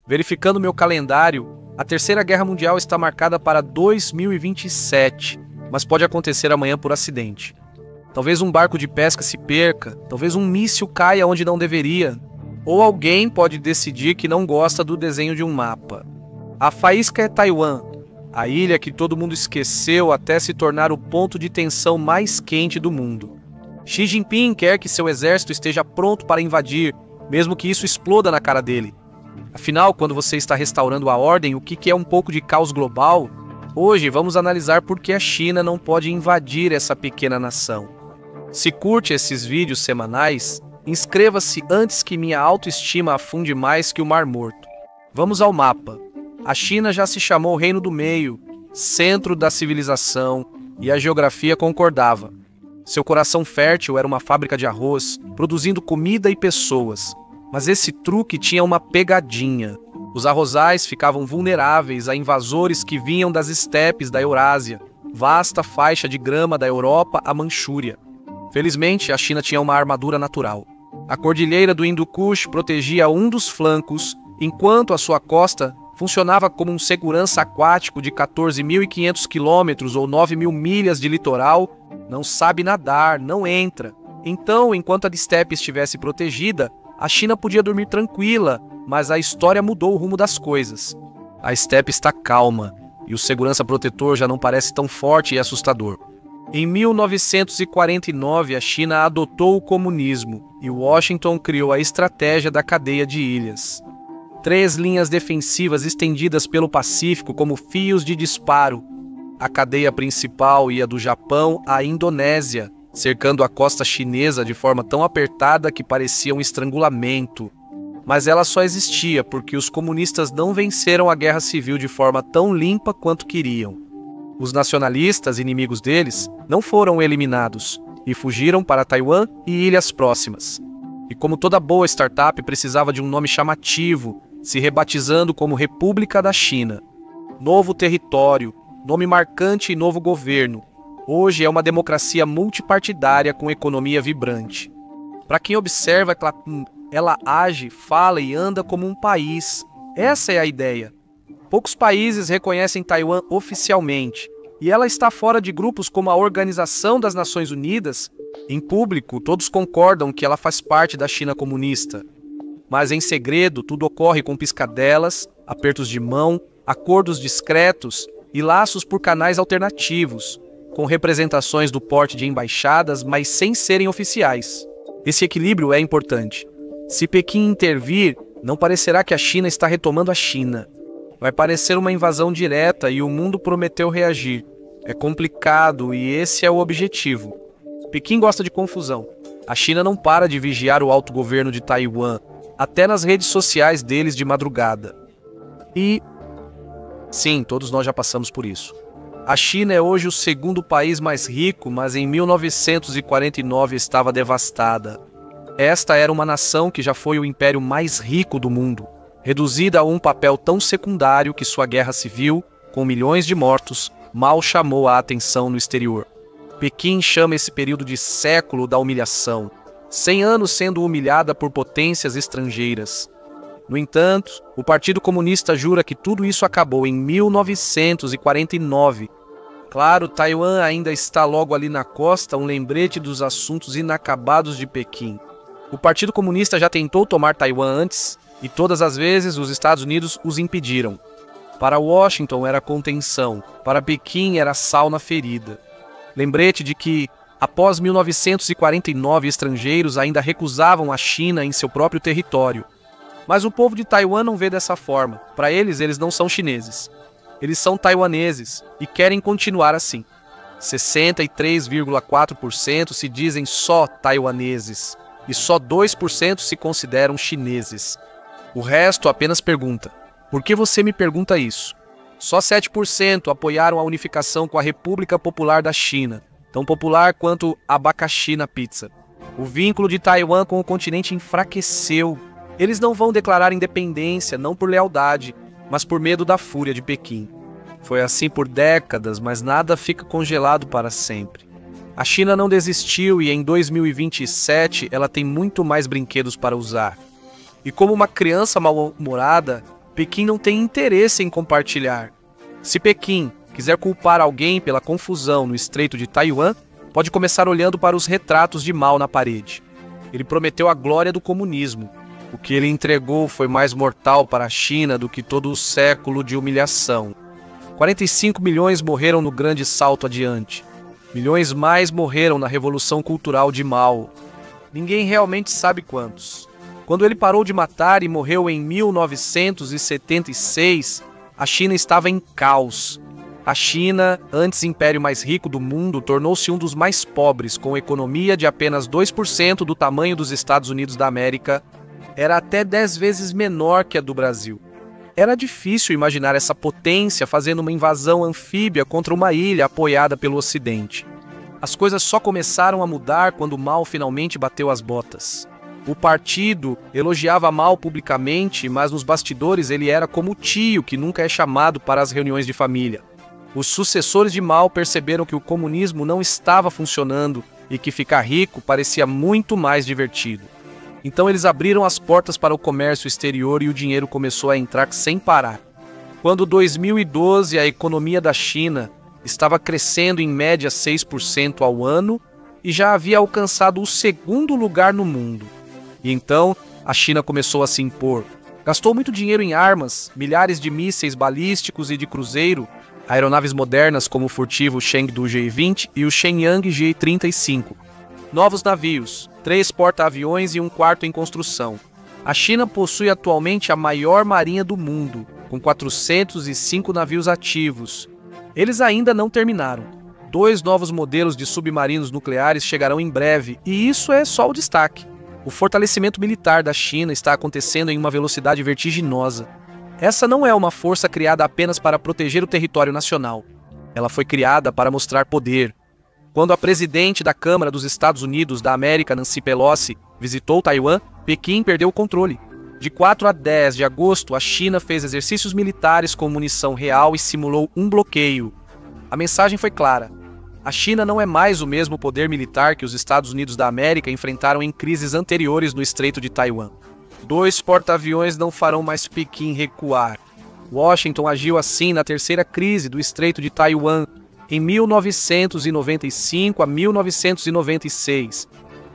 Verificando meu calendário, a Terceira Guerra Mundial está marcada para 2027, mas pode acontecer amanhã por acidente. Talvez um barco de pesca se perca, talvez um míssil caia onde não deveria, ou alguém pode decidir que não gosta do desenho de um mapa. A faísca é Taiwan, a ilha que todo mundo esqueceu até se tornar o ponto de tensão mais quente do mundo. Xi Jinping quer que seu exército esteja pronto para invadir, mesmo que isso exploda na cara dele. Afinal, quando você está restaurando a ordem, o que é um pouco de caos global? Hoje vamos analisar por que a China não pode invadir essa pequena nação. Se curte esses vídeos semanais, inscreva-se antes que minha autoestima afunde mais que o Mar Morto. Vamos ao mapa. A China já se chamou Reino do Meio, centro da civilização, e a geografia concordava. Seu coração fértil era uma fábrica de arroz, produzindo comida e pessoas. Mas esse truque tinha uma pegadinha. Os arrozais ficavam vulneráveis a invasores que vinham das estepes da Eurásia, vasta faixa de grama da Europa à Manchúria. Felizmente, a China tinha uma armadura natural. A cordilheira do Hindu Kush protegia um dos flancos, enquanto a sua costa funcionava como um segurança aquático de 14.500 quilômetros ou 9.000 milhas de litoral. Não sabe nadar, não entra. Então, enquanto a estepe estivesse protegida, a China podia dormir tranquila, mas a história mudou o rumo das coisas. A estepe está calma, e o segurança protetor já não parece tão forte e assustador. Em 1949, a China adotou o comunismo, e Washington criou a estratégia da cadeia de ilhas. 3 linhas defensivas estendidas pelo Pacífico como fios de disparo. A cadeia principal ia do Japão à Indonésia, cercando a costa chinesa de forma tão apertada que parecia um estrangulamento. Mas ela só existia porque os comunistas não venceram a guerra civil de forma tão limpa quanto queriam. Os nacionalistas, inimigos deles, não foram eliminados e fugiram para Taiwan e ilhas próximas. E como toda boa startup precisava de um nome chamativo, se rebatizando como República da China. Novo território, nome marcante e novo governo. Hoje é uma democracia multipartidária com economia vibrante. Para quem observa, ela age, fala e anda como um país. Essa é a ideia. Poucos países reconhecem Taiwan oficialmente, e ela está fora de grupos como a Organização das Nações Unidas. Em público, todos concordam que ela faz parte da China comunista. Mas em segredo, tudo ocorre com piscadelas, apertos de mão, acordos discretos e laços por canais alternativos, com representações do porte de embaixadas, mas sem serem oficiais. Esse equilíbrio é importante. Se Pequim intervir, não parecerá que a China está retomando a China. Vai parecer uma invasão direta e o mundo prometeu reagir. É complicado e esse é o objetivo. Pequim gosta de confusão. A China não para de vigiar o autogoverno de Taiwan, até nas redes sociais deles de madrugada. E... sim, todos nós já passamos por isso. A China é hoje o segundo país mais rico, mas em 1949 estava devastada. Esta era uma nação que já foi o império mais rico do mundo, reduzida a um papel tão secundário que sua guerra civil, com milhões de mortos, mal chamou a atenção no exterior. Pequim chama esse período de século da humilhação, 100 anos sendo humilhada por potências estrangeiras. No entanto, o Partido Comunista jura que tudo isso acabou em 1949. Claro, Taiwan ainda está logo ali na costa, um lembrete dos assuntos inacabados de Pequim. O Partido Comunista já tentou tomar Taiwan antes, e todas as vezes os Estados Unidos os impediram. Para Washington era contenção, para Pequim era sal na ferida. Lembrete de que, após 1949, estrangeiros ainda recusavam a China em seu próprio território. Mas o povo de Taiwan não vê dessa forma. Para eles não são chineses. Eles são taiwaneses e querem continuar assim. 63,4% se dizem só taiwaneses e só 2% se consideram chineses. O resto apenas pergunta: por que você me pergunta isso? Só 7% apoiaram a unificação com a República Popular da China, tão popular quanto abacaxi na pizza. O vínculo de Taiwan com o continente enfraqueceu. Eles não vão declarar independência, não por lealdade, mas por medo da fúria de Pequim. Foi assim por décadas, mas nada fica congelado para sempre. A China não desistiu e em 2027 ela tem muito mais brinquedos para usar. E como uma criança mal-humorada, Pequim não tem interesse em compartilhar. Se Pequim quiser culpar alguém pela confusão no Estreito de Taiwan, pode começar olhando para os retratos de Mao na parede. Ele prometeu a glória do comunismo. O que ele entregou foi mais mortal para a China do que todo o século de humilhação. 45 milhões morreram no grande salto adiante. Milhões mais morreram na Revolução Cultural de Mao. Ninguém realmente sabe quantos. Quando ele parou de matar e morreu em 1976, a China estava em caos. A China, antes império mais rico do mundo, tornou-se um dos mais pobres, com economia de apenas 2% do tamanho dos Estados Unidos da América. Era até 10 vezes menor que a do Brasil. Era difícil imaginar essa potência fazendo uma invasão anfíbia contra uma ilha apoiada pelo Ocidente. As coisas só começaram a mudar quando Mao finalmente bateu as botas. O partido elogiava Mao publicamente, mas nos bastidores ele era como o tio que nunca é chamado para as reuniões de família. Os sucessores de Mao perceberam que o comunismo não estava funcionando e que ficar rico parecia muito mais divertido. Então eles abriram as portas para o comércio exterior e o dinheiro começou a entrar sem parar. Quando 2012 a economia da China estava crescendo em média 6% ao ano e já havia alcançado o segundo lugar no mundo. E então a China começou a se impor. Gastou muito dinheiro em armas, milhares de mísseis balísticos e de cruzeiro, aeronaves modernas como o furtivo Chengdu J-20 e o Shenyang J-35. Novos navios, 3 porta-aviões e um quarto em construção. A China possui atualmente a maior marinha do mundo, com 405 navios ativos. Eles ainda não terminaram. 2 novos modelos de submarinos nucleares chegarão em breve, e isso é só o destaque. O fortalecimento militar da China está acontecendo em uma velocidade vertiginosa. Essa não é uma força criada apenas para proteger o território nacional. Ela foi criada para mostrar poder. Quando a presidente da Câmara dos Estados Unidos da América, Nancy Pelosi, visitou Taiwan, Pequim perdeu o controle. De 4 a 10 de agosto, a China fez exercícios militares com munição real e simulou um bloqueio. A mensagem foi clara. A China não é mais o mesmo poder militar que os Estados Unidos da América enfrentaram em crises anteriores no Estreito de Taiwan. 2 porta-aviões não farão mais Pequim recuar. Washington agiu assim na terceira crise do Estreito de Taiwan, em 1995 a 1996.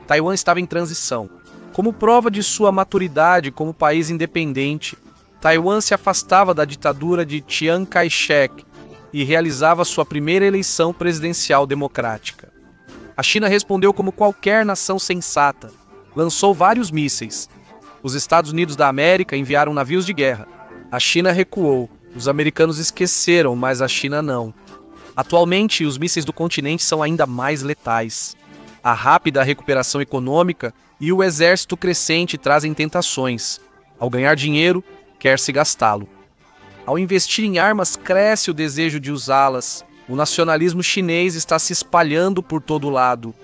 Taiwan estava em transição. Como prova de sua maturidade como país independente, Taiwan se afastava da ditadura de Chiang Kai-shek e realizava sua primeira eleição presidencial democrática. A China respondeu como qualquer nação sensata. Lançou vários mísseis. Os Estados Unidos da América enviaram navios de guerra. A China recuou. Os americanos esqueceram, mas a China não. Atualmente, os mísseis do continente são ainda mais letais. A rápida recuperação econômica e o exército crescente trazem tentações. Ao ganhar dinheiro, quer-se gastá-lo. Ao investir em armas, cresce o desejo de usá-las. O nacionalismo chinês está se espalhando por todo lado.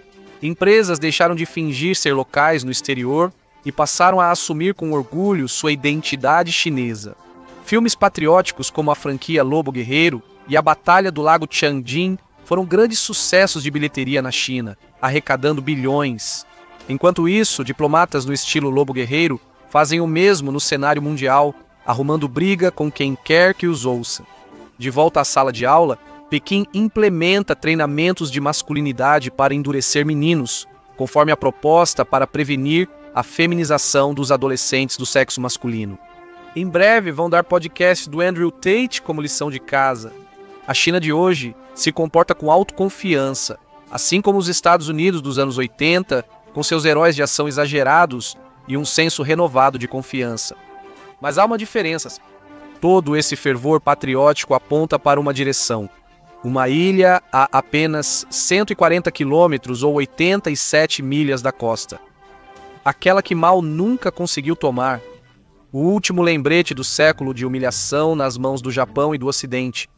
Empresas deixaram de fingir ser locais no exterior e passaram a assumir com orgulho sua identidade chinesa. Filmes patrióticos como a franquia Lobo Guerreiro e a Batalha do Lago Tianjin foram grandes sucessos de bilheteria na China, arrecadando bilhões. Enquanto isso, diplomatas no estilo Lobo Guerreiro fazem o mesmo no cenário mundial, arrumando briga com quem quer que os ouça. De volta à sala de aula, Pequim implementa treinamentos de masculinidade para endurecer meninos, conforme a proposta para prevenir a feminização dos adolescentes do sexo masculino. Em breve vão dar podcast do Andrew Tate como lição de casa. A China de hoje se comporta com autoconfiança, assim como os Estados Unidos dos anos 80, com seus heróis de ação exagerados e um senso renovado de confiança. Mas há uma diferença. Todo esse fervor patriótico aponta para uma direção. Uma ilha a apenas 140 quilômetros ou 87 milhas da costa. Aquela que Mao nunca conseguiu tomar. O último lembrete do século de humilhação nas mãos do Japão e do Ocidente.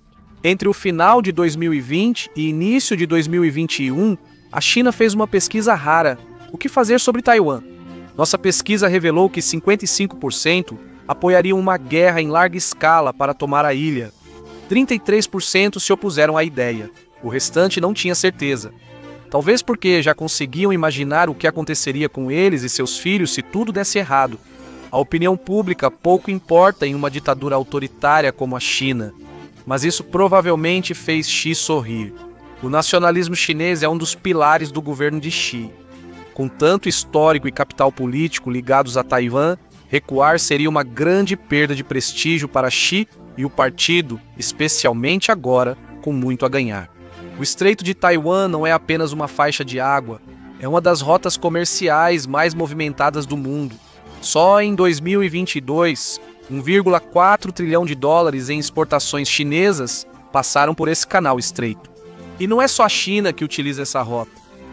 Entre o final de 2020 e início de 2021, a China fez uma pesquisa rara. O que fazer sobre Taiwan? Nossa pesquisa revelou que 55% apoiariam uma guerra em larga escala para tomar a ilha. 33% se opuseram à ideia. O restante não tinha certeza. Talvez porque já conseguiam imaginar o que aconteceria com eles e seus filhos se tudo desse errado. A opinião pública pouco importa em uma ditadura autoritária como a China, mas isso provavelmente fez Xi sorrir. O nacionalismo chinês é um dos pilares do governo de Xi. Com tanto histórico e capital político ligados a Taiwan, recuar seria uma grande perda de prestígio para Xi e o partido, especialmente agora, com muito a ganhar. O Estreito de Taiwan não é apenas uma faixa de água, é uma das rotas comerciais mais movimentadas do mundo. Só em 2022, 1,4 trilhão de dólares em exportações chinesas passaram por esse canal estreito. E não é só a China que utiliza essa rota.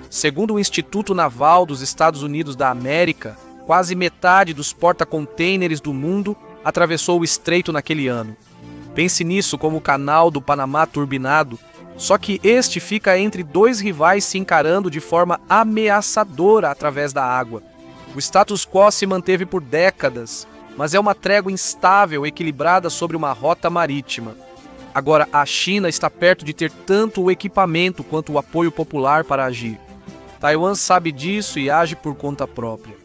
Segundo o Instituto Naval dos Estados Unidos da América, quase metade dos porta-contêineres do mundo atravessou o estreito naquele ano. Pense nisso como o canal do Panamá turbinado, só que este fica entre dois rivais se encarando de forma ameaçadora através da água. O status quo se manteve por décadas, mas é uma trégua instável equilibrada sobre uma rota marítima. Agora, a China está perto de ter tanto o equipamento quanto o apoio popular para agir. Taiwan sabe disso e age por conta própria.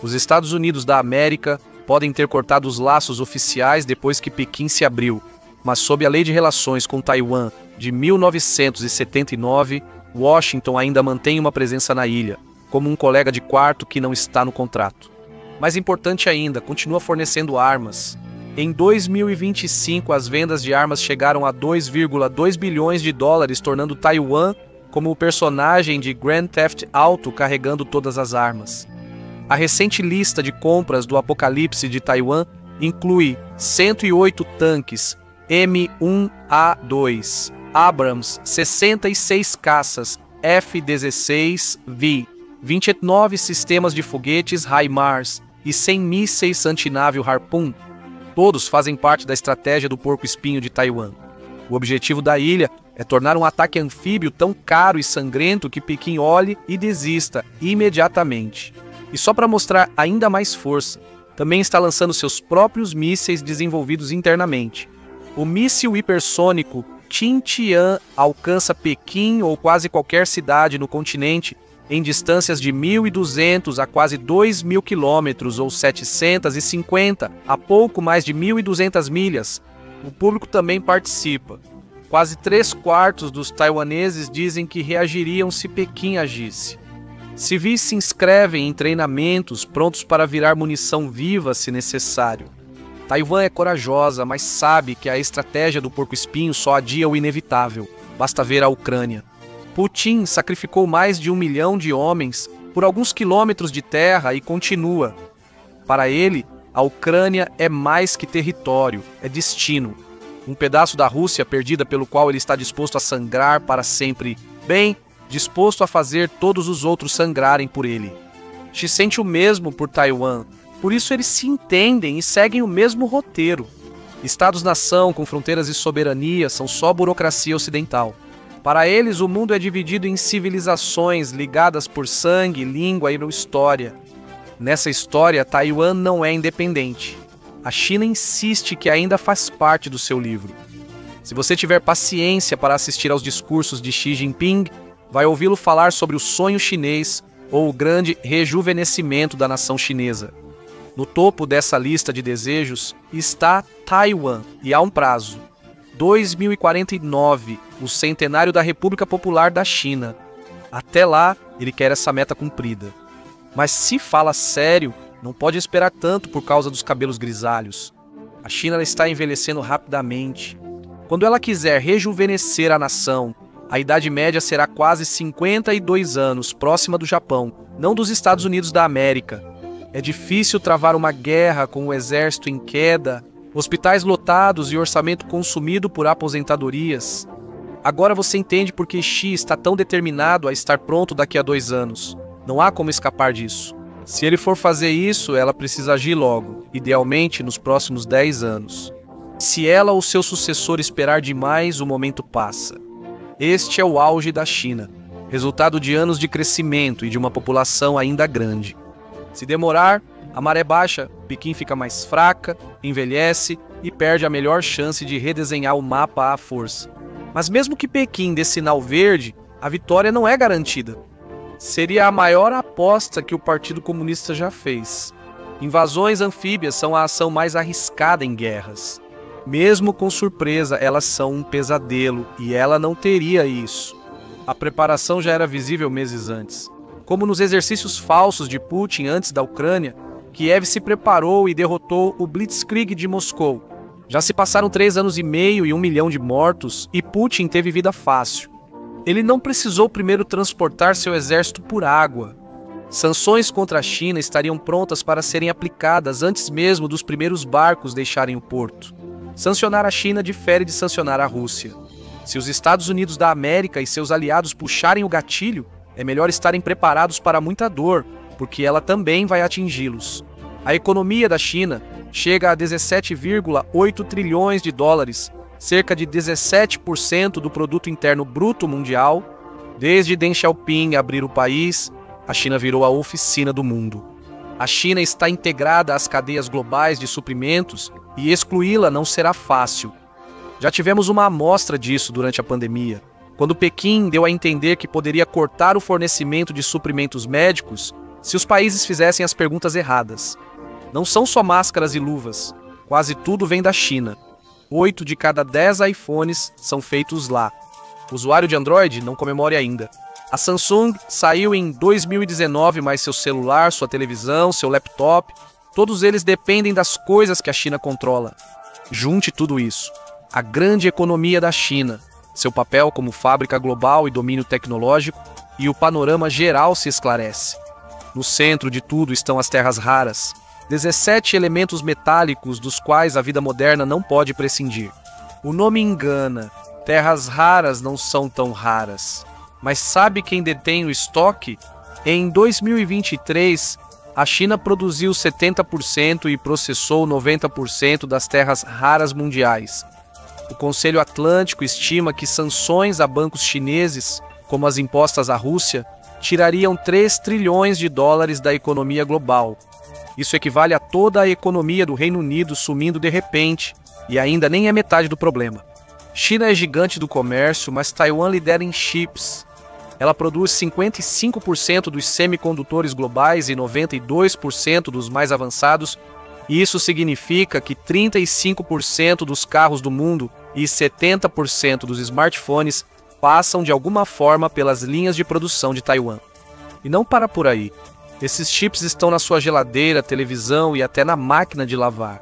Os Estados Unidos da América podem ter cortado os laços oficiais depois que Pequim se abriu, mas sob a Lei de Relações com Taiwan de 1979, Washington ainda mantém uma presença na ilha, como um colega de quarto que não está no contrato. Mais importante ainda, continua fornecendo armas. Em 2025, as vendas de armas chegaram a 2,2 bilhões de dólares, tornando Taiwan como o personagem de Grand Theft Auto carregando todas as armas. A recente lista de compras do Apocalipse de Taiwan inclui 108 tanques M1A2, Abrams, 66 caças F-16V, 29 sistemas de foguetes HIMARS e 100 mísseis antinávio Harpoon. Todos fazem parte da estratégia do porco-espinho de Taiwan. O objetivo da ilha é tornar um ataque anfíbio tão caro e sangrento que Pequim olhe e desista imediatamente. E só para mostrar ainda mais força, também está lançando seus próprios mísseis desenvolvidos internamente. O míssil hipersônico Xinjiang alcança Pequim ou quase qualquer cidade no continente em distâncias de 1.200 a quase 2.000 quilômetros ou 750 a pouco mais de 1.200 milhas. O público também participa. Quase 3/4 dos taiwaneses dizem que reagiriam se Pequim agisse. Civis se inscrevem em treinamentos prontos para virar munição viva se necessário. Taiwan é corajosa, mas sabe que a estratégia do porco-espinho só adia o inevitável. Basta ver a Ucrânia. Putin sacrificou mais de 1 milhão de homens por alguns quilômetros de terra e continua. Para ele, a Ucrânia é mais que território, é destino. Um pedaço da Rússia perdida pelo qual ele está disposto a sangrar para sempre. Bem, disposto a fazer todos os outros sangrarem por ele. Xi sente o mesmo por Taiwan, por isso eles se entendem e seguem o mesmo roteiro. Estados-nação com fronteiras e soberania são só burocracia ocidental. Para eles, o mundo é dividido em civilizações ligadas por sangue, língua e história. Nessa história, Taiwan não é independente. A China insiste que ainda faz parte do seu livro. Se você tiver paciência para assistir aos discursos de Xi Jinping, vai ouvi-lo falar sobre o sonho chinês ou o grande rejuvenescimento da nação chinesa. No topo dessa lista de desejos está Taiwan, e há um prazo. 2049, o centenário da República Popular da China. Até lá, ele quer essa meta cumprida. Mas se fala sério, não pode esperar tanto por causa dos cabelos grisalhos. A China está envelhecendo rapidamente. Quando ela quiser rejuvenescer a nação, a idade média será quase 52 anos, próxima do Japão, não dos Estados Unidos da América. É difícil travar uma guerra com o exército em queda, hospitais lotados e orçamento consumido por aposentadorias. Agora você entende por que Xi está tão determinado a estar pronto daqui a 2 anos. Não há como escapar disso. Se ele for fazer isso, ela precisa agir logo, idealmente nos próximos 10 anos. Se ela ou seu sucessor esperar demais, o momento passa. Este é o auge da China, resultado de anos de crescimento e de uma população ainda grande. Se demorar, a maré baixa, Pequim fica mais fraca, envelhece e perde a melhor chance de redesenhar o mapa à força. Mas mesmo que Pequim dê sinal verde, a vitória não é garantida. Seria a maior aposta que o Partido Comunista já fez. Invasões anfíbias são a ação mais arriscada em guerras. Mesmo com surpresa, elas são um pesadelo, e ela não teria isso. A preparação já era visível meses antes. Como nos exercícios falsos de Putin antes da Ucrânia, Kiev se preparou e derrotou o Blitzkrieg de Moscou. Já se passaram 3 anos e meio e 1 milhão de mortos, e Putin teve vida fácil. Ele não precisou primeiro transportar seu exército por água. Sanções contra a China estariam prontas para serem aplicadas antes mesmo dos primeiros barcos deixarem o porto. Sancionar a China difere de sancionar a Rússia. Se os Estados Unidos da América e seus aliados puxarem o gatilho, é melhor estarem preparados para muita dor, porque ela também vai atingi-los. A economia da China chega a 17,8 trilhões de dólares, cerca de 17% do produto interno bruto mundial. Desde Deng Xiaoping abrir o país, a China virou a oficina do mundo. A China está integrada às cadeias globais de suprimentos e excluí-la não será fácil. Já tivemos uma amostra disso durante a pandemia, quando Pequim deu a entender que poderia cortar o fornecimento de suprimentos médicos se os países fizessem as perguntas erradas. Não são só máscaras e luvas, quase tudo vem da China. 8 de cada 10 iPhones são feitos lá. O usuário de Android não comemore ainda. A Samsung saiu em 2019, mas seu celular, sua televisão, seu laptop, todos eles dependem das coisas que a China controla. Junte tudo isso. A grande economia da China, seu papel como fábrica global e domínio tecnológico, e o panorama geral se esclarece. No centro de tudo estão as terras raras, 17 elementos metálicos dos quais a vida moderna não pode prescindir. O nome engana, terras raras não são tão raras. Mas sabe quem detém o estoque? Em 2023, a China produziu 70% e processou 90% das terras raras mundiais. O Conselho Atlântico estima que sanções a bancos chineses, como as impostas à Rússia, tirariam 3 trilhões de dólares da economia global. Isso equivale a toda a economia do Reino Unido sumindo de repente, e ainda nem é metade do problema. China é gigante do comércio, mas Taiwan lidera em chips. Ela produz 55% dos semicondutores globais e 92% dos mais avançados, e isso significa que 35% dos carros do mundo e 70% dos smartphones passam de alguma forma pelas linhas de produção de Taiwan. E não para por aí. Esses chips estão na sua geladeira, televisão e até na máquina de lavar.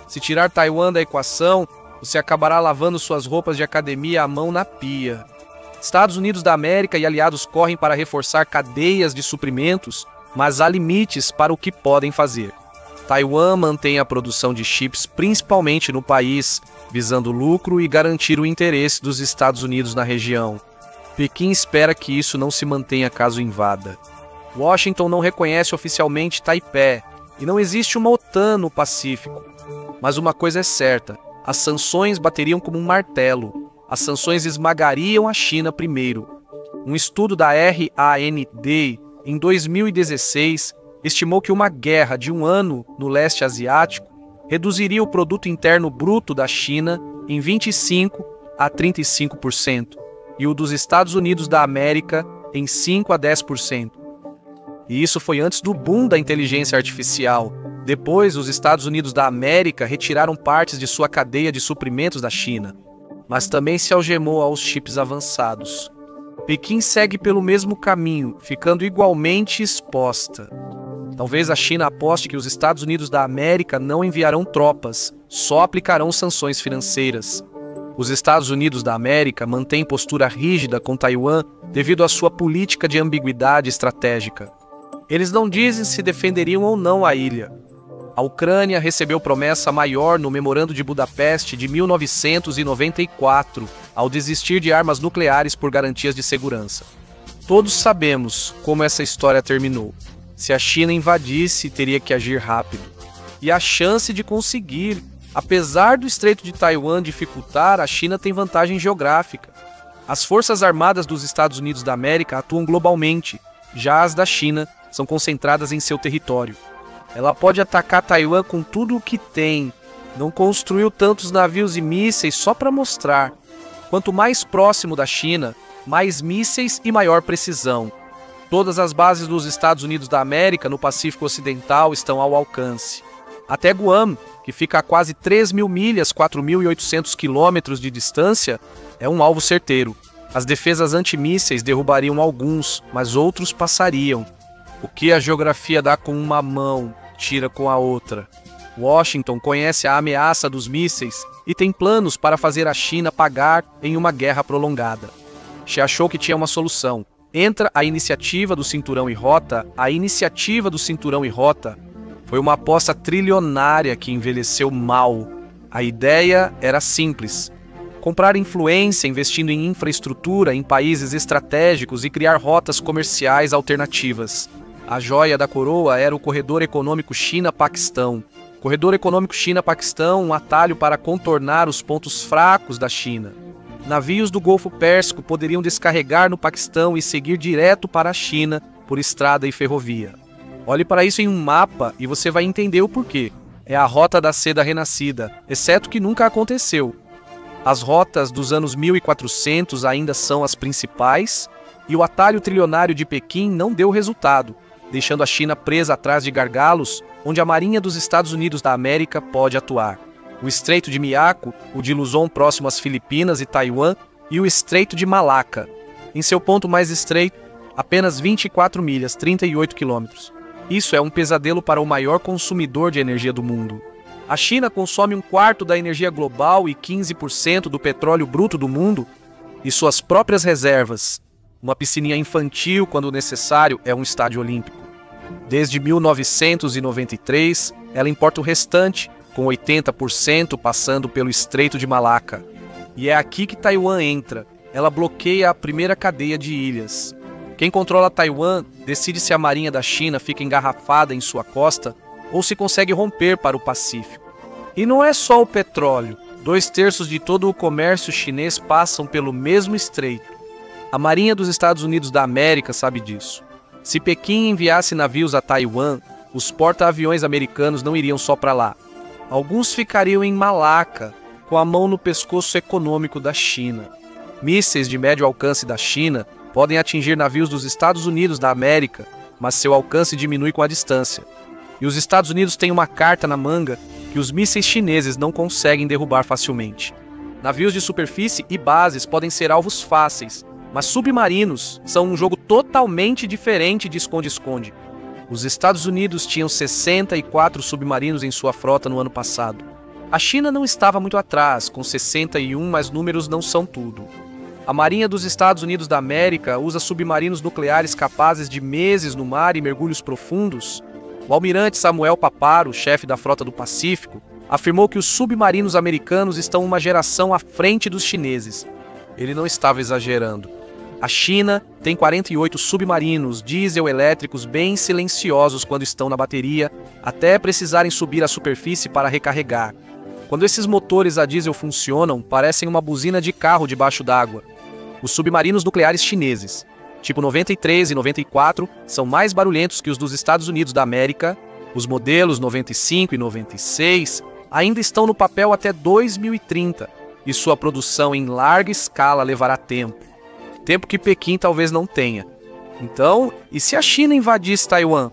Se tirar Taiwan da equação, você acabará lavando suas roupas de academia à mão na pia. Estados Unidos da América e aliados correm para reforçar cadeias de suprimentos, mas há limites para o que podem fazer. Taiwan mantém a produção de chips principalmente no país, visando lucro e garantir o interesse dos Estados Unidos na região. Pequim espera que isso não se mantenha caso invada. Washington não reconhece oficialmente Taipei e não existe uma OTAN no Pacífico. Mas uma coisa é certa, as sanções bateriam como um martelo. As sanções esmagariam a China primeiro. Um estudo da RAND, em 2016, estimou que uma guerra de 1 ano no leste asiático reduziria o produto interno bruto da China em 25% a 35%, e o dos Estados Unidos da América em 5% a 10%. E isso foi antes do boom da inteligência artificial. Depois, os Estados Unidos da América retiraram partes de sua cadeia de suprimentos da China, mas também se algemou aos chips avançados. Pequim segue pelo mesmo caminho, ficando igualmente exposta. Talvez a China aposte que os Estados Unidos da América não enviarão tropas, só aplicarão sanções financeiras. Os Estados Unidos da América mantêm postura rígida com Taiwan devido à sua política de ambiguidade estratégica. Eles não dizem se defenderiam ou não a ilha. A Ucrânia recebeu promessa maior no Memorando de Budapeste de 1994, ao desistir de armas nucleares por garantias de segurança. Todos sabemos como essa história terminou. Se a China invadisse, teria que agir rápido. E a chance de conseguir. Apesar do Estreito de Taiwan dificultar, a China tem vantagem geográfica. As Forças Armadas dos Estados Unidos da América atuam globalmente, já as da China são concentradas em seu território. Ela pode atacar Taiwan com tudo o que tem. Não construiu tantos navios e mísseis só para mostrar. Quanto mais próximo da China, mais mísseis e maior precisão. Todas as bases dos Estados Unidos da América no Pacífico Ocidental estão ao alcance. Até Guam, que fica a quase 3.000 milhas, 4.800 quilômetros de distância, é um alvo certeiro. As defesas antimísseis derrubariam alguns, mas outros passariam. O que a geografia dá com uma mão, tira com a outra. Washington conhece a ameaça dos mísseis e tem planos para fazer a China pagar em uma guerra prolongada. Xi achou que tinha uma solução. Entra a Iniciativa do Cinturão e Rota. A Iniciativa do Cinturão e Rota foi uma aposta trilionária que envelheceu mal. A ideia era simples: comprar influência investindo em infraestrutura em países estratégicos e criar rotas comerciais alternativas. A joia da coroa era o Corredor Econômico China-Paquistão. Corredor Econômico China-Paquistão, um atalho para contornar os pontos fracos da China. Navios do Golfo Pérsico poderiam descarregar no Paquistão e seguir direto para a China por estrada e ferrovia. Olhe para isso em um mapa e você vai entender o porquê. É a Rota da Seda Renascida, exceto que nunca aconteceu. As rotas dos anos 1400 ainda são as principais e o atalho trilionário de Pequim não deu resultado, deixando a China presa atrás de gargalos onde a Marinha dos Estados Unidos da América pode atuar. O Estreito de Miyako, o de Luzon próximo às Filipinas e Taiwan, e o Estreito de Malaca. Em seu ponto mais estreito, apenas 24 milhas, 38 quilômetros. Isso é um pesadelo para o maior consumidor de energia do mundo. A China consome 1/4 da energia global e 15% do petróleo bruto do mundo e suas próprias reservas. Uma piscininha infantil, quando necessário, é um estádio olímpico. Desde 1993, ela importa o restante, com 80% passando pelo Estreito de Malaca. E é aqui que Taiwan entra. Ela bloqueia a primeira cadeia de ilhas. Quem controla Taiwan decide se a marinha da China fica engarrafada em sua costa ou se consegue romper para o Pacífico. E não é só o petróleo. 2/3 de todo o comércio chinês passam pelo mesmo estreito. A Marinha dos Estados Unidos da América sabe disso. Se Pequim enviasse navios a Taiwan, os porta-aviões americanos não iriam só para lá. Alguns ficariam em Malaca, com a mão no pescoço econômico da China. Mísseis de médio alcance da China podem atingir navios dos Estados Unidos da América, mas seu alcance diminui com a distância. E os Estados Unidos têm uma carta na manga que os mísseis chineses não conseguem derrubar facilmente. Navios de superfície e bases podem ser alvos fáceis, mas submarinos são um jogo totalmente diferente de esconde-esconde. Os Estados Unidos tinham 64 submarinos em sua frota no ano passado. A China não estava muito atrás, com 61, mas números não são tudo. A Marinha dos Estados Unidos da América usa submarinos nucleares capazes de meses no mar e mergulhos profundos. O almirante Samuel Paparo, chefe da Frota do Pacífico, afirmou que os submarinos americanos estão uma geração à frente dos chineses. Ele não estava exagerando. A China tem 48 submarinos diesel-elétricos bem silenciosos quando estão na bateria, até precisarem subir à superfície para recarregar. Quando esses motores a diesel funcionam, parecem uma buzina de carro debaixo d'água. Os submarinos nucleares chineses, tipo 93 e 94, são mais barulhentos que os dos Estados Unidos da América. Os modelos 95 e 96 ainda estão no papel até 2030, e sua produção em larga escala levará tempo. Tempo que Pequim talvez não tenha. Então, e se a China invadisse Taiwan?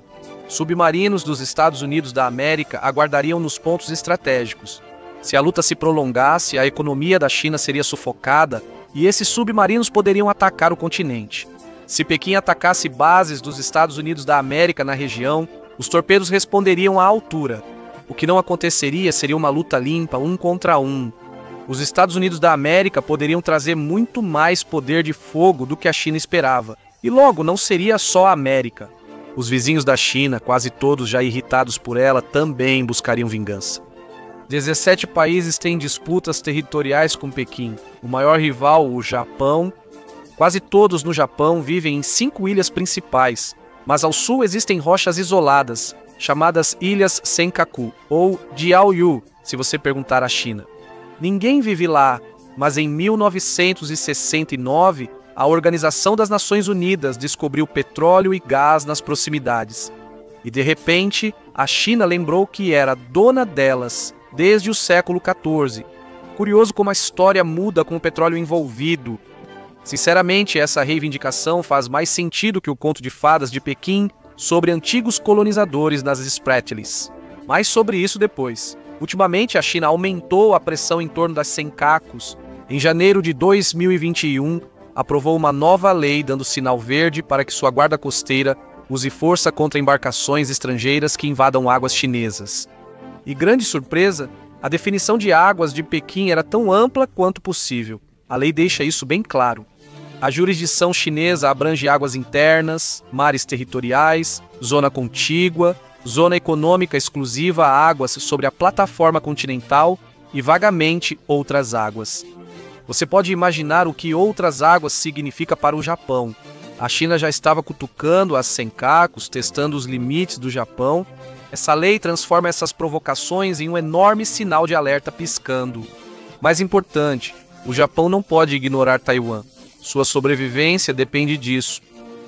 Submarinos dos Estados Unidos da América aguardariam nos pontos estratégicos. Se a luta se prolongasse, a economia da China seria sufocada e esses submarinos poderiam atacar o continente. Se Pequim atacasse bases dos Estados Unidos da América na região, os torpedos responderiam à altura. O que não aconteceria seria uma luta limpa, 1 contra 1. Os Estados Unidos da América poderiam trazer muito mais poder de fogo do que a China esperava. E logo não seria só a América. Os vizinhos da China, quase todos já irritados por ela, também buscariam vingança. 17 países têm disputas territoriais com Pequim. O maior rival, o Japão. Quase todos no Japão vivem em 5 ilhas principais, mas ao sul existem rochas isoladas, chamadas Ilhas Senkaku, ou Diaoyu, se você perguntar à China. Ninguém vive lá, mas em 1969, a Organização das Nações Unidas descobriu petróleo e gás nas proximidades. E de repente, a China lembrou que era dona delas desde o século XIV. Curioso como a história muda com o petróleo envolvido. Sinceramente, essa reivindicação faz mais sentido que o conto de fadas de Pequim sobre antigos colonizadores nas Spratleys. Mais sobre isso depois. Ultimamente, a China aumentou a pressão em torno das Senkakus. Em janeiro de 2021, aprovou uma nova lei dando sinal verde para que sua guarda costeira use força contra embarcações estrangeiras que invadam águas chinesas. E grande surpresa, a definição de águas de Pequim era tão ampla quanto possível. A lei deixa isso bem claro. A jurisdição chinesa abrange águas internas, mares territoriais, zona contígua, zona econômica exclusiva, águas sobre a plataforma continental e vagamente outras águas. Você pode imaginar o que outras águas significa para o Japão. A China já estava cutucando as Senkakus, testando os limites do Japão. Essa lei transforma essas provocações em um enorme sinal de alerta piscando. Mais importante, o Japão não pode ignorar Taiwan. Sua sobrevivência depende disso.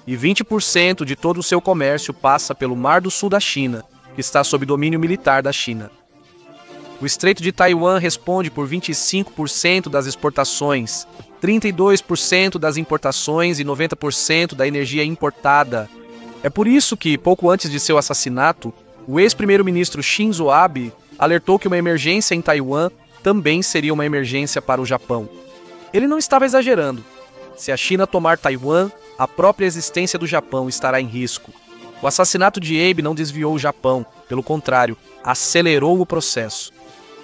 E 20% de todo o seu comércio passa pelo Mar do Sul da China, que está sob domínio militar da China. O Estreito de Taiwan responde por 25% das exportações, 32% das importações e 90% da energia importada. É por isso que, pouco antes de seu assassinato, o ex-primeiro-ministro Shinzo Abe alertou que uma emergência em Taiwan também seria uma emergência para o Japão. Ele não estava exagerando. Se a China tomar Taiwan, a própria existência do Japão estará em risco. O assassinato de Abe não desviou o Japão, pelo contrário, acelerou o processo.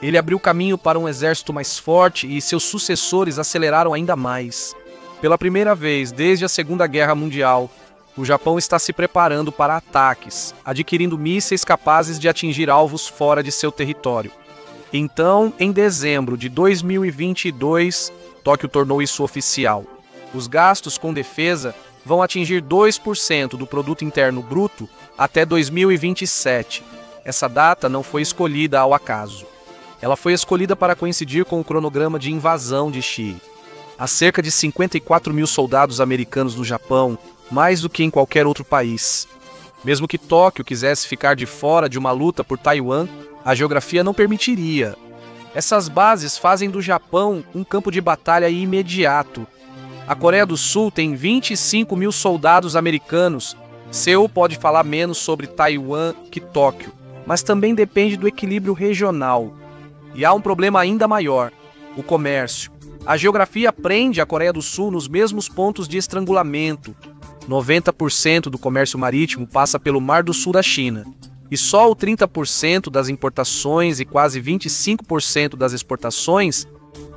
Ele abriu caminho para um exército mais forte e seus sucessores aceleraram ainda mais. Pela primeira vez desde a Segunda Guerra Mundial, o Japão está se preparando para ataques, adquirindo mísseis capazes de atingir alvos fora de seu território. Então, em dezembro de 2022, Tóquio tornou isso oficial. Os gastos com defesa vão atingir 2% do produto interno bruto até 2027. Essa data não foi escolhida ao acaso. Ela foi escolhida para coincidir com o cronograma de invasão de Xi. Há cerca de 54 mil soldados americanos no Japão, mais do que em qualquer outro país. Mesmo que Tóquio quisesse ficar de fora de uma luta por Taiwan, a geografia não permitiria. Essas bases fazem do Japão um campo de batalha imediato. A Coreia do Sul tem 25 mil soldados americanos. Seul pode falar menos sobre Taiwan que Tóquio, mas também depende do equilíbrio regional. E há um problema ainda maior: o comércio. A geografia prende a Coreia do Sul nos mesmos pontos de estrangulamento. 90% do comércio marítimo passa pelo Mar do Sul da China. E só o 30% das importações e quase 25% das exportações,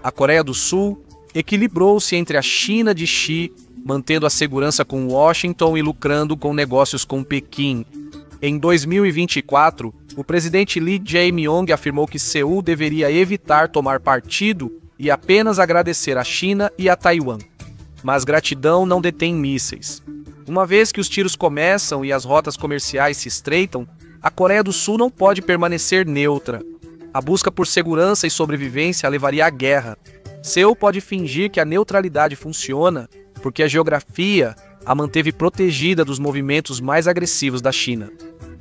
a Coreia do Sul equilibrou-se entre a China de Xi, mantendo a segurança com Washington e lucrando com negócios com Pequim. Em 2024, o presidente Lee Jae-myung afirmou que Seul deveria evitar tomar partido e apenas agradecer a China e a Taiwan. Mas gratidão não detém mísseis. Uma vez que os tiros começam e as rotas comerciais se estreitam, a Coreia do Sul não pode permanecer neutra. A busca por segurança e sobrevivência levaria à guerra. Seul pode fingir que a neutralidade funciona porque a geografia a manteve protegida dos movimentos mais agressivos da China.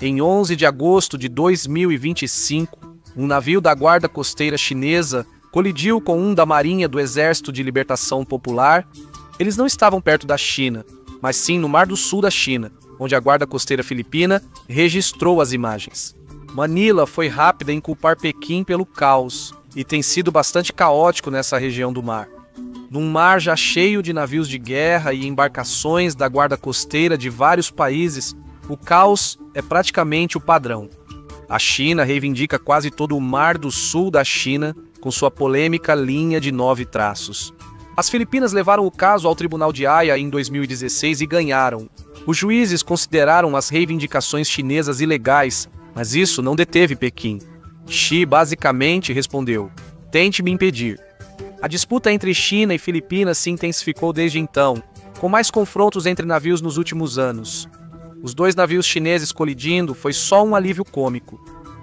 Em 11 de agosto de 2025, um navio da Guarda Costeira Chinesa colidiu com um da Marinha do Exército de Libertação Popular. Eles não estavam perto da China, mas sim no Mar do Sul da China, onde a Guarda Costeira Filipina registrou as imagens. Manila foi rápida em culpar Pequim pelo caos, e tem sido bastante caótico nessa região do mar. Num mar já cheio de navios de guerra e embarcações da guarda costeira de vários países, o caos é praticamente o padrão. A China reivindica quase todo o Mar do Sul da China com sua polêmica linha de 9 traços. As Filipinas levaram o caso ao Tribunal de Haia em 2016 e ganharam. Os juízes consideraram as reivindicações chinesas ilegais, mas isso não deteve Pequim. Xi basicamente respondeu: "Tente me impedir." A disputa entre China e Filipinas se intensificou desde então, com mais confrontos entre navios nos últimos anos. Os 2 navios chineses colidindo foi só um alívio cômico.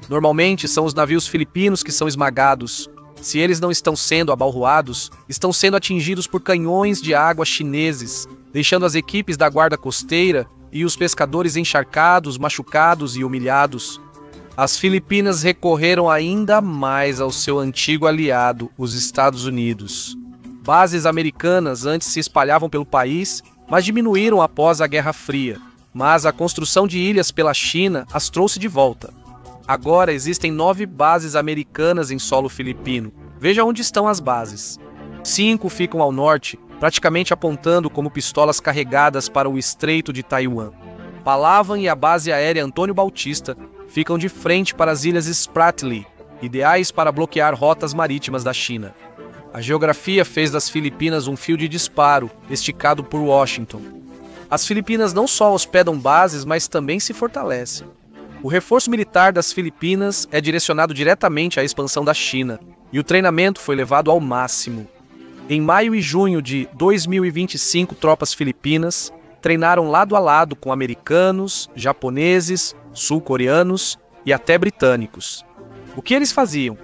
Normalmente são os navios filipinos que são esmagados. Se eles não estão sendo abalroados, estão sendo atingidos por canhões de água chineses, deixando as equipes da guarda costeira e os pescadores encharcados, machucados e humilhados. As Filipinas recorreram ainda mais ao seu antigo aliado, os Estados Unidos. Bases americanas antes se espalhavam pelo país, mas diminuíram após a Guerra Fria. Mas a construção de ilhas pela China as trouxe de volta. Agora existem 9 bases americanas em solo filipino. Veja onde estão as bases. 5 ficam ao norte, praticamente apontando como pistolas carregadas para o Estreito de Taiwan. Palawan e a base aérea Antônio Bautista ficam de frente para as ilhas Spratly, ideais para bloquear rotas marítimas da China. A geografia fez das Filipinas um fio de disparo, esticado por Washington. As Filipinas não só hospedam bases, mas também se fortalecem. O reforço militar das Filipinas é direcionado diretamente à expansão da China, e o treinamento foi levado ao máximo. Em maio e junho de 2025, tropas filipinas treinaram lado a lado com americanos, japoneses, sul-coreanos e até britânicos. O que eles faziam?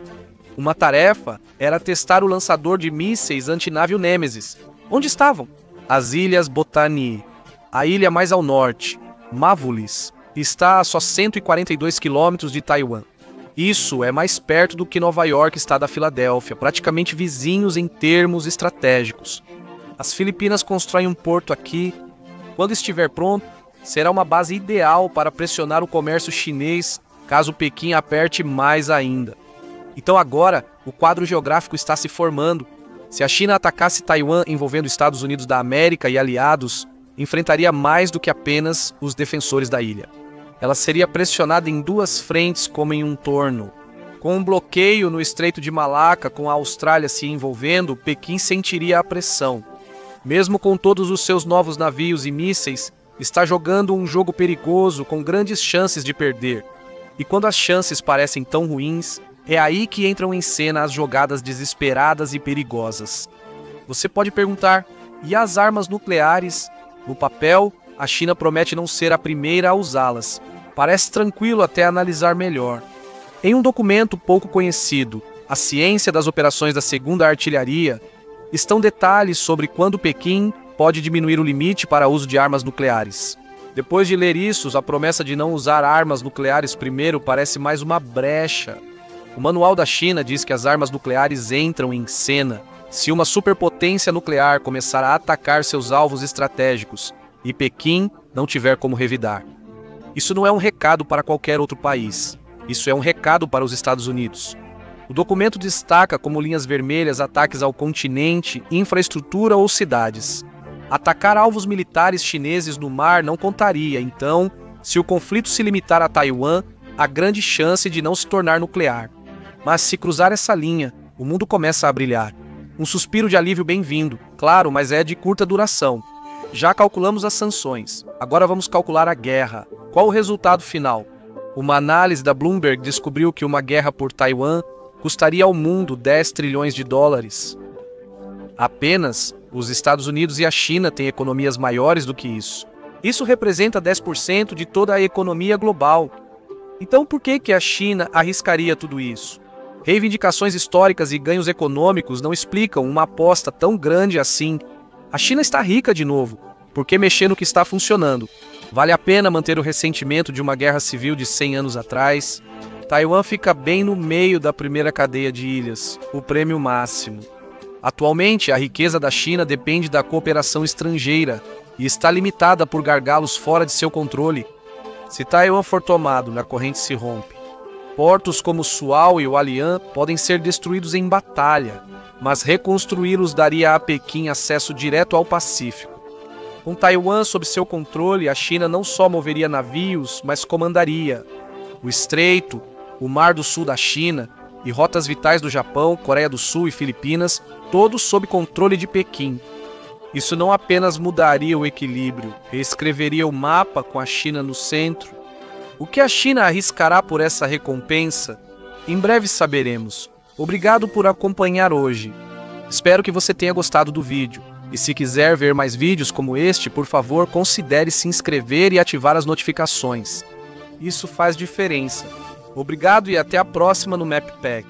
Uma tarefa era testar o lançador de mísseis antinávio Nemesis. Onde estavam? As Ilhas Botany. A ilha mais ao norte, Mávulis, está a só 142 quilômetros de Taiwan. Isso é mais perto do que Nova York está da Filadélfia, praticamente vizinhos em termos estratégicos. As Filipinas constroem um porto aqui. Quando estiver pronto, será uma base ideal para pressionar o comércio chinês, caso Pequim aperte mais ainda. Então agora, o quadro geográfico está se formando. Se a China atacasse Taiwan envolvendo Estados Unidos da América e aliados, enfrentaria mais do que apenas os defensores da ilha. Ela seria pressionada em 2 frentes como em um torno. Com um bloqueio no Estreito de Malaca, com a Austrália se envolvendo, Pequim sentiria a pressão. Mesmo com todos os seus novos navios e mísseis, está jogando um jogo perigoso com grandes chances de perder. E quando as chances parecem tão ruins, é aí que entram em cena as jogadas desesperadas e perigosas. Você pode perguntar, e as armas nucleares? No papel, a China promete não ser a primeira a usá-las. Parece tranquilo até analisar melhor. Em um documento pouco conhecido, A Ciência das Operações da Segunda Artilharia, estão detalhes sobre quando Pequim pode diminuir o limite para o uso de armas nucleares. Depois de ler isso, a promessa de não usar armas nucleares primeiro parece mais uma brecha. O manual da China diz que as armas nucleares entram em cena se uma superpotência nuclear começar a atacar seus alvos estratégicos e Pequim não tiver como revidar. Isso não é um recado para qualquer outro país. Isso é um recado para os Estados Unidos. O documento destaca como linhas vermelhas ataques ao continente, infraestrutura ou cidades. Atacar alvos militares chineses no mar não contaria, então, se o conflito se limitar a Taiwan, há grande chance de não se tornar nuclear. Mas se cruzar essa linha, o mundo começa a brilhar. Um suspiro de alívio bem-vindo, claro, mas é de curta duração. Já calculamos as sanções, agora vamos calcular a guerra. Qual o resultado final? Uma análise da Bloomberg descobriu que uma guerra por Taiwan custaria ao mundo 10 trilhões de dólares. Apenas os Estados Unidos e a China têm economias maiores do que isso. Isso representa 10% de toda a economia global. Então por que a China arriscaria tudo isso? Reivindicações históricas e ganhos econômicos não explicam uma aposta tão grande assim. A China está rica de novo. Por que mexer no que está funcionando? Vale a pena manter o ressentimento de uma guerra civil de 100 anos atrás? Taiwan fica bem no meio da primeira cadeia de ilhas, o prêmio máximo. Atualmente, a riqueza da China depende da cooperação estrangeira e está limitada por gargalos fora de seu controle. Se Taiwan for tomado, a corrente se rompe. Portos como Sual e Hualien podem ser destruídos em batalha, mas reconstruí-los daria a Pequim acesso direto ao Pacífico. Com Taiwan sob seu controle, a China não só moveria navios, mas comandaria o Estreito, o Mar do Sul da China e rotas vitais do Japão, Coreia do Sul e Filipinas, todos sob controle de Pequim. Isso não apenas mudaria o equilíbrio, reescreveria o mapa com a China no centro. O que a China arriscará por essa recompensa? Em breve saberemos. Obrigado por acompanhar hoje. Espero que você tenha gostado do vídeo. E se quiser ver mais vídeos como este, por favor, considere se inscrever e ativar as notificações. Isso faz diferença. Obrigado e até a próxima no MapPack.